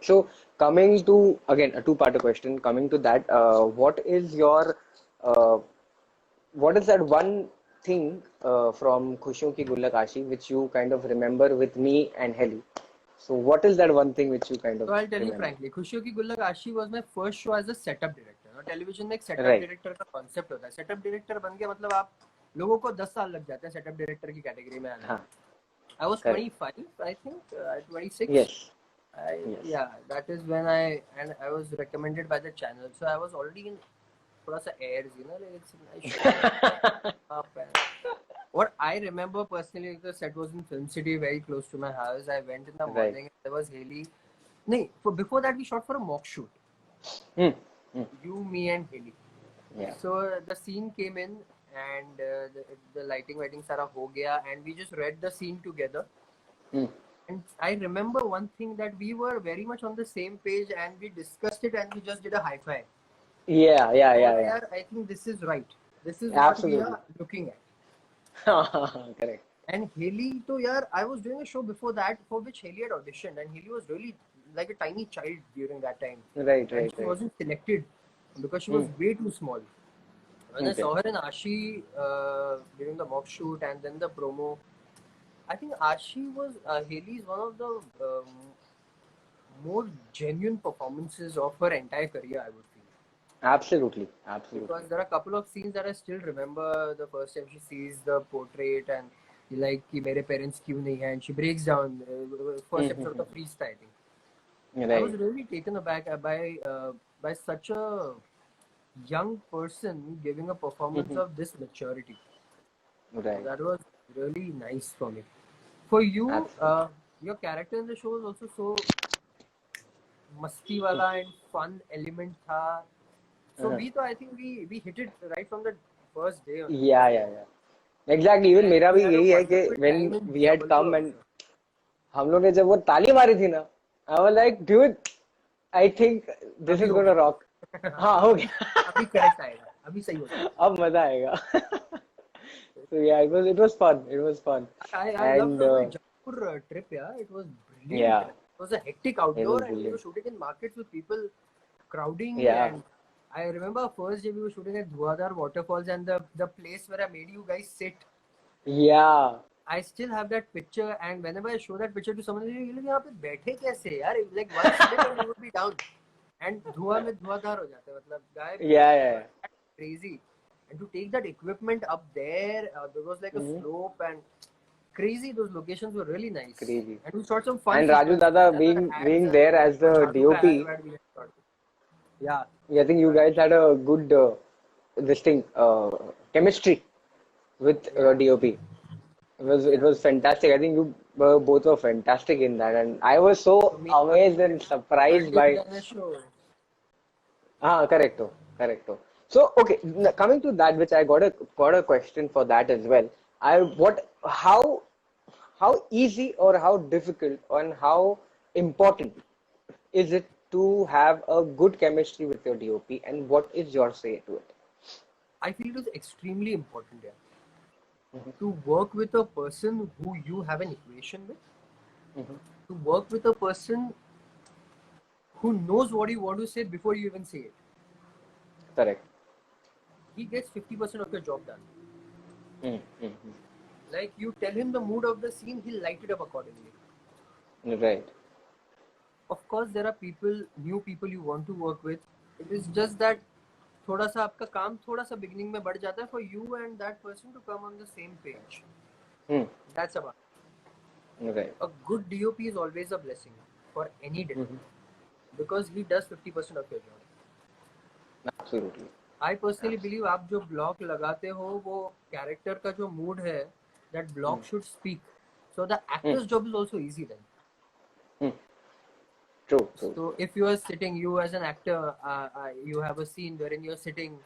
So coming to again a two-part question. Coming to that, uh, what is that one thing from Khushiyon Ki Gullak Ashi which you kind of remember with me and Heli? So what is that one thing which you kind of So I'll tell you remember? frankly, खुशियों की गुल्लक आशी was my first show as a setup director. और television में एक setup Right. Director का concept होता है. सेटअप डायरेक्टर बन गया मतलब आप लोगों को 10 साल लग जाते हैं सेटअप डायरेक्टर की कैटेगरी में आने में. हाँ. I was Correct. 25, I think, 26. Yes. Yes. Yeah, that is when I was recommended by the channel. So I was already in थोड़ा सा airs, you know, like it's a nice show. Up and what I remember personally, the set was in Film City, very close to my house. I went in the Right. morning. There was Haley. No, before that we shot for a mock shoot. Hmm. Hmm. You, me, and Haley. Yeah. So the scene came in, and the lighting सारा हो गया, and we just read the scene together. Hmm. And I remember one thing that we were very much on the same page, and we discussed it, and we just did a high five. Yeah. Yeah. So Yeah. there, I think this is right. This is what we Absolutely. are looking at. Correct. And Haley, so yeah, I was doing a show before that for which Haley had auditioned, and Haley was really like a tiny child during that time. Right. And Right. she Right. wasn't selected because she was way too small. When I Okay. saw her in Ashi during the mock shoot and then the promo, I think Ashi was Haley is one of the more genuine performances of her entire career, I would feel. Absolutely. Absolutely. Because there are a couple of scenes that I still remember. The first time she sees the portrait and like कि मेरे parents क्यों नहीं हैं, and she breaks down. First episode of the freestyle, I think. I was Right. really taken aback by such a young person giving a performance of this maturity. Right. That was really nice for me. For you, Absolutely. your character in the show was also so masti wala and fun element tha. So I think we hit it right from the first day. Yeah. Yeah. Yeah. Exactly. Even And मेरा we भी had a यही है कि wonderful when time in we had come Jabalpur and also. हम लोग ने जब वो ताली मारी थी ना, I was like, dude, I think this अभी is हो gonna गया. rock. हाँ हो गया. अभी करेक्ट आएगा. अभी सही हो जाएगा. अब मजा आएगा. So yeah, it was fun. It was fun. I loved And the whole Jaipur trip. Yeah, it was brilliant. yeah, It was a hectic it outdoor, was and we were brilliant. shooting in markets with people crowding. Yeah. And I remember first day we were shooting at Dhuadhar waterfalls, and the place where I made you guys sit. Yeah. I still have that picture, and whenever I show that picture to someone, you look यहाँ पे बैठे कैसे यार? Like one slip and you would be down. And धुआं में धुआंधार हो जाते हैं. मतलब guy, Yeah, yeah, that's crazy. And to take that equipment up there, there was like a slope and crazy. Those locations were really nice. crazy. And we shot some fun And Raju sequences. Dada There were being ads there as the Raju DOP, ka ad we had shot. Yeah. I think you guys had a good this thing chemistry with DOP. It was fantastic. I think you both were fantastic in that, and I was so amazed and surprised by. Show. Correcto, correcto. So okay, coming to that, which I got a question for that as well. How easy or how difficult and how important is it to have a good chemistry with your DOP, and what is your say to it? I feel it is extremely important here to work with a person who you have an equation with, to work with a person who knows what you want to say before you even say it. Correct. He gets 50% of your job done. Mm-hmm. Like you tell him the mood of the scene, he'll light it up accordingly. Right. Of course, there are new people you want to work with. It is just that थोड़ा सा आपका काम थोड़ा सा beginning में बढ़ जाता है for you and that person to come on the same page. That's about it. Right. A good DOP is always a blessing for any director because he does 50% of your job. Absolutely. I personally believe आप जो block लगाते हो वो character का जो mood है, that block should speak. So the actor's job is also easy then. True. So if you are sitting, you as an actor, you have a scene wherein you're sitting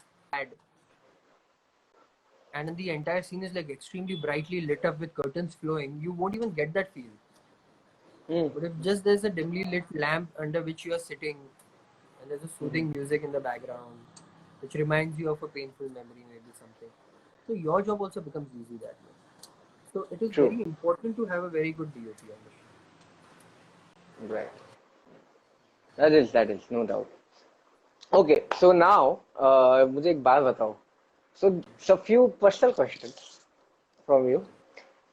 and the entire scene is like extremely brightly lit up with curtains flowing, you won't even get that feel. But if just there's a dimly lit lamp under which you are sitting and there's a soothing music in the background which reminds you of a painful memory, maybe something, so your job also becomes easy that way. So it is very important to have a very good DOP on the show. Right. that is no doubt. Okay, so now मुझे एक बात बताओ. So few personal questions from you.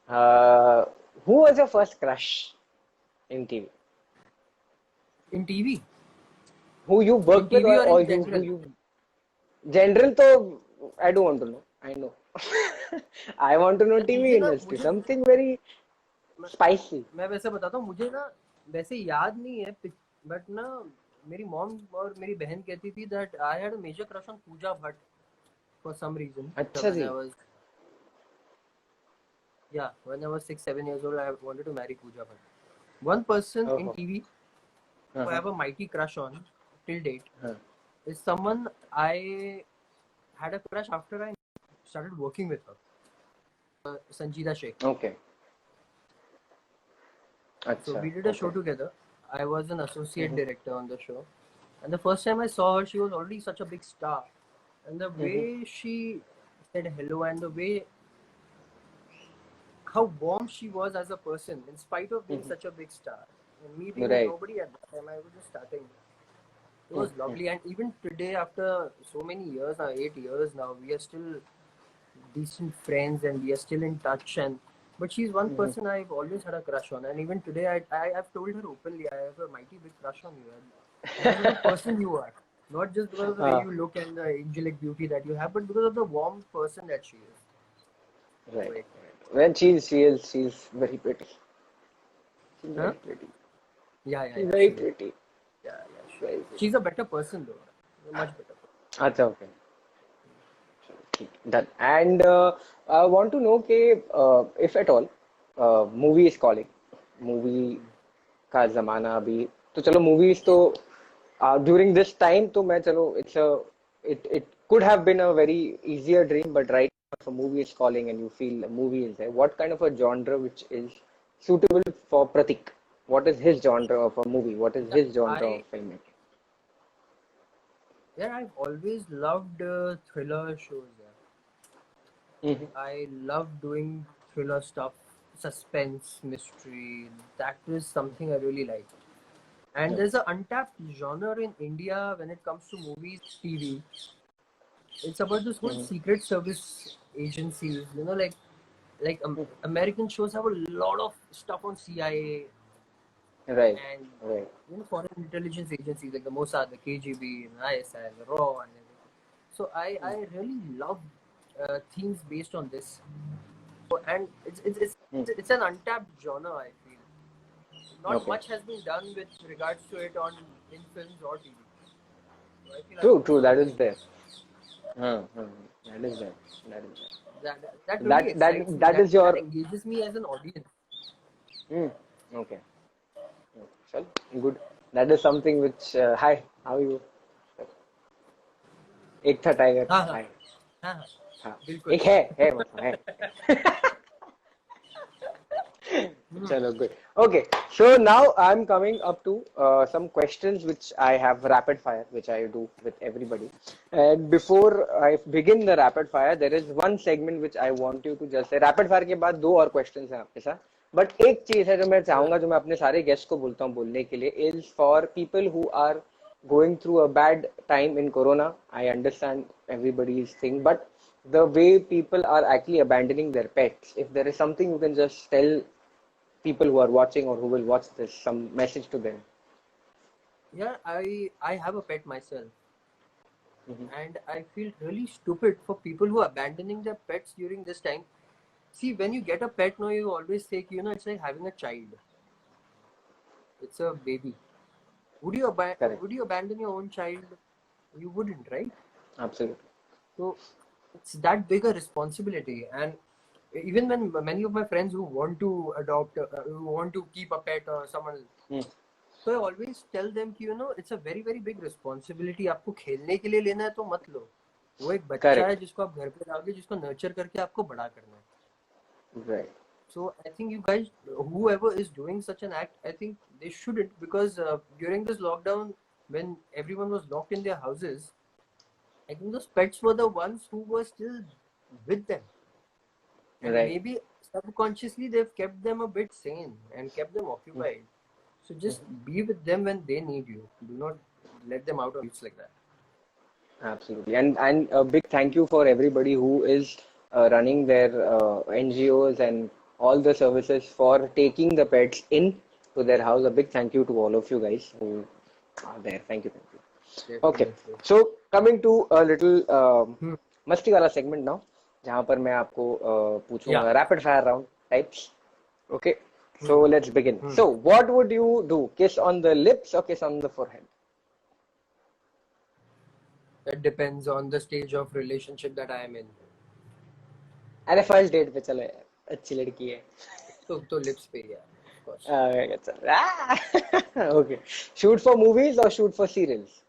Uh, who was your first crush in TV? In TV? Who you In worked with, TV or or in you who general? you general? तो I don't want to know. I know. I want to know यार TV मुझे ना industry. मुझे Something very मैं spicy. मैं वैसे बताता हूँ, मुझे ना वैसे याद नहीं है, बट ना मेरी मॉम और मेरी बहन कहती थी that I had a major crush on Pooja Bhatt for some reason. So अच्छा जी. when I was 6-7 years old, I wanted to marry Pooja Bhatt. One person in Oh. TV who I have a mighty crush on till date Uh-huh. is someone I had a crush after I started working with her. Sanjeeda Sheikh. Okay. So अच्छा. we did a show Okay. together. I was an associate director on the show. And the first time I saw her, she was already such a big star. And the way she said hello and the way how warm she was as a person, in spite of being such a big star. And me being Right. nobody at that time, I was just starting. It was lovely. And even today, after so many years now, 8 years now, we are still decent friends and we are still in touch. And but she's one person I've always had a crush on. And even today, I've told her openly, I have a mighty big crush on you. And because of the person you are. Not just because of the way you look and the angelic beauty that you have, but because of the warm person that she is. Right. Well, she's very pretty. She's Huh? very pretty. Yeah. She's very pretty. Yeah, Very sure. pretty. She's a better person though. Much better person. अच्छा, okay. Done. And I want to know कि if at all movie is calling, movie का जमाना अभी तो चलो movies तो during this time तो मैं चलो it could have been a very easier dream, but right now if a movie is calling and you feel a movie is there, what kind of a genre which is suitable for Pratik? What is his genre of a movie? What is his genre of filmmaking? Yeah, I've always loved thriller shows. Yeah. I love doing thriller stuff, suspense, mystery. That is something I really like. And there's an untapped genre in India when it comes to movies, TV. It's about this whole secret service agencies. You know, like American shows have a lot of stuff on CIA. Right. And Right. foreign intelligence agencies like the Mossad, the KGB, and ISI, the RAW, and everything. So I really love themes based on this. So, and it's an untapped genre. I feel not much has been done with regards to it in films or TV. So I feel True. That is there. That is there. That really excites me. That is your. That engages me as an audience. Okay. Chal, good. That is something which. Hi, how are you? एक था tiger. हाँ. बिल्कुल. एक है मतलब है. Chalo, good. Okay, so now I'm coming up to some questions which I have rapid fire, which I do with everybody. And before I begin the rapid fire, there is one segment which I want you to just say. Rapid fire के बाद दो और questions हैं आपके साथ. But एक चीज है जो मैं चाहूंगा, जो मैं अपने सारे guests को बोलता हूँ बोलने के लिए, is for people who are going through a bad time in Corona. I understand everybody's thing, but the way people are actually abandoning their pets, if there is something you can just tell people who are watching or who will watch this, some message to them. Yeah, I have a pet myself. And I feel really stupid for people who are abandoning their pets during this time. See, when you get a pet now, you always think, it's like having a child. It's a baby. Would you abandon your own child? You wouldn't, right? Absolutely. So it's that big a responsibility. And even when many of my friends who want to adopt, who want to keep a pet or someone, so I always tell them, it's a very very big responsibility. आपको खेलने के लिए लेना है तो मत लो. वो एक बच्चा है जिसको आप घर पे लाओगे, जिसको नर्चर करके आपको बड़ा करना है. Right. So I think you guys, whoever is doing such an act, I think they shouldn't, because during this lockdown, when everyone was locked in their houses, I think those pets were the ones who were still with them. And maybe subconsciously they've kept them a bit sane and kept them occupied. So just be with them when they need you. Do not let them out on streets like that. Absolutely. And a big thank you for everybody who is running their NGOs and all the services for taking the pets in to their house. A big thank you to all of you guys who are there. Thank you. Thank you. Okay. Definitely. So coming to a little Hmm. मस्ती वाला segment now, जहाँ पर मैं आपको पूछूंगा Yeah. rapid fire round types. Okay. So Hmm. let's begin. Hmm. So what would you do? Kiss on the lips or kiss on the forehead? That depends on the stage of relationship that I am in. अरे first date पे चलो यार, अच्छी लड़की है. तो lips पे यार, of course. Okay, चलो. Okay. Shoot for movies or shoot for serials?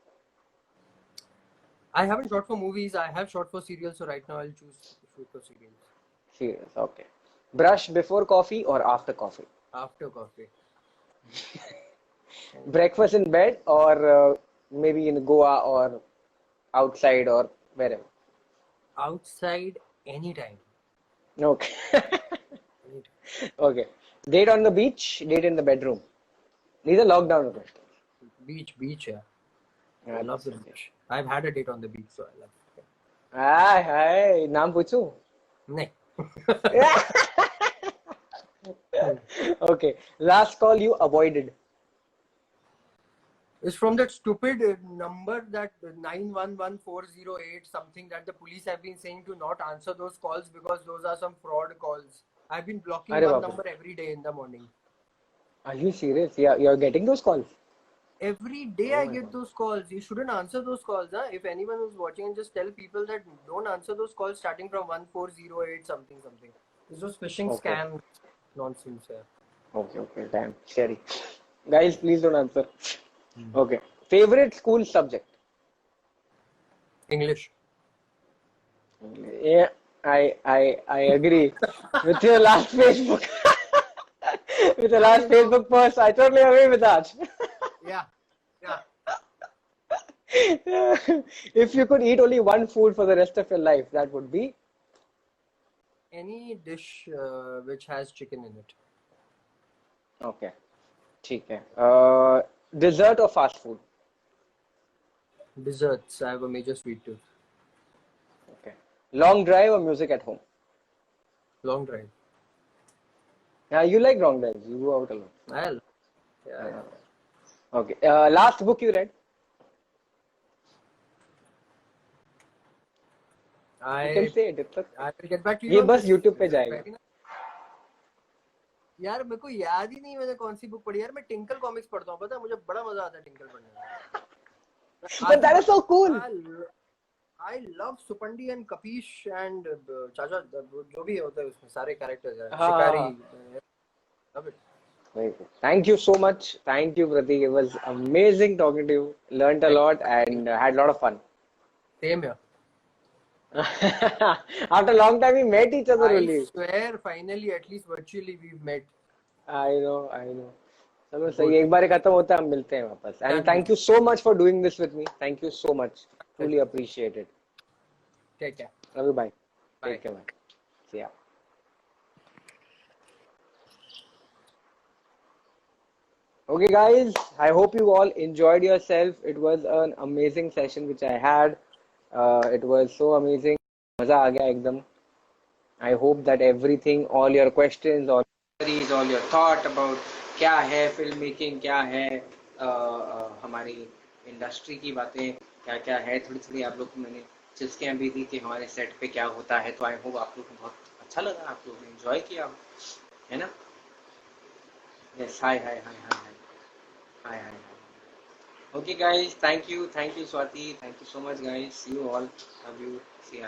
I haven't shot for movies. I have shot for serials. So right now I'll choose shoot for serials. Serials. Okay. Brush before coffee or after coffee? After coffee. Breakfast in bed or maybe in Goa or outside or wherever? Outside anytime. Okay. Anytime. Okay. Date on the beach, date in the bedroom. These are lockdown questions. Beach, yeah. I Yeah, love the that's beach. I've had a date on the beach, so I love it. हाय हाय, नाम पूछूं? नहीं. Okay. Last call you avoided. It's from that stupid number, that 911408 something, that the police have been saying to not answer those calls because those are some fraud calls. I've been blocking अरे one बाप रे. number every day in the morning. Are you serious? Yeah, you're getting those calls? Every day Oh I my get God. those calls. You shouldn't answer those calls. Huh? If anyone who's watching, and just tell people that don't answer those calls starting from 1408 something something. It's just phishing Okay. scam nonsense. Yeah. Okay. Damn. Scary. Guys, please don't answer. Okay. Favorite school subject? English. Yeah, I agree with your last Facebook. With the last Facebook post, I totally agree with that. Yeah. If you could eat only one food for the rest of your life, that would be? Any dish which has chicken in it. Okay. ठीक है. Dessert or fast food? Desserts. I have a major sweet tooth. Okay. Long drive or music at home? Long drive. Yeah, you like long drives. You go out a lot. Well, yeah. Okay. Last book you read? You can say it. I will get back to you. ये on बस this. YouTube पे जाएगा. यार मेरे को याद ही नहीं मैंने कौन सी बुक पढ़ी. यार मैं टिंकल कॉमिक्स पढ़ता हूँ. पता है मुझे बड़ा मजा आता है टिंकल पढ़ने में. But that is so cool. I love Supandi and Kapish and Chacha, जो भी होता है उसमें सारे कैरेक्टर्स हैं. हाँ. शिकारी. Love it. Very good. Thank you so much. Thank you, Pratik. It was amazing talking to you. Learned a lot and had a lot of fun. Same here. After a long time, we met each other I only. swear, finally, at least virtually, we've met. I know. चलो सही, एक बार खत्म होता है हम मिलते हैं वापस. And thank you so much for doing this with me. Thank you so much. Truly appreciate it. Take care. Love you. Bye. Bye. Take care. Bye. See ya. Okay, guys. I hope you all enjoyed yourself. It was an amazing session which I had. It was so amazing. मजा आ गया एकदम. I hope that everything, all your questions, all queries, all your thought about क्या है film making, क्या है हमारी industry की बातें, क्या क्या है, थोड़ी थोड़ी आप लोग को मैंने चुस्कियाँ भी दी कि हमारे सेट पे क्या होता है. तो आई होप आप लोग को बहुत अच्छा लगा, आप लोग ने एंजॉय किया, है ना? Yes. Hi. Okay guys, thank you Swati, thank you so much guys. See you all, love you, see ya.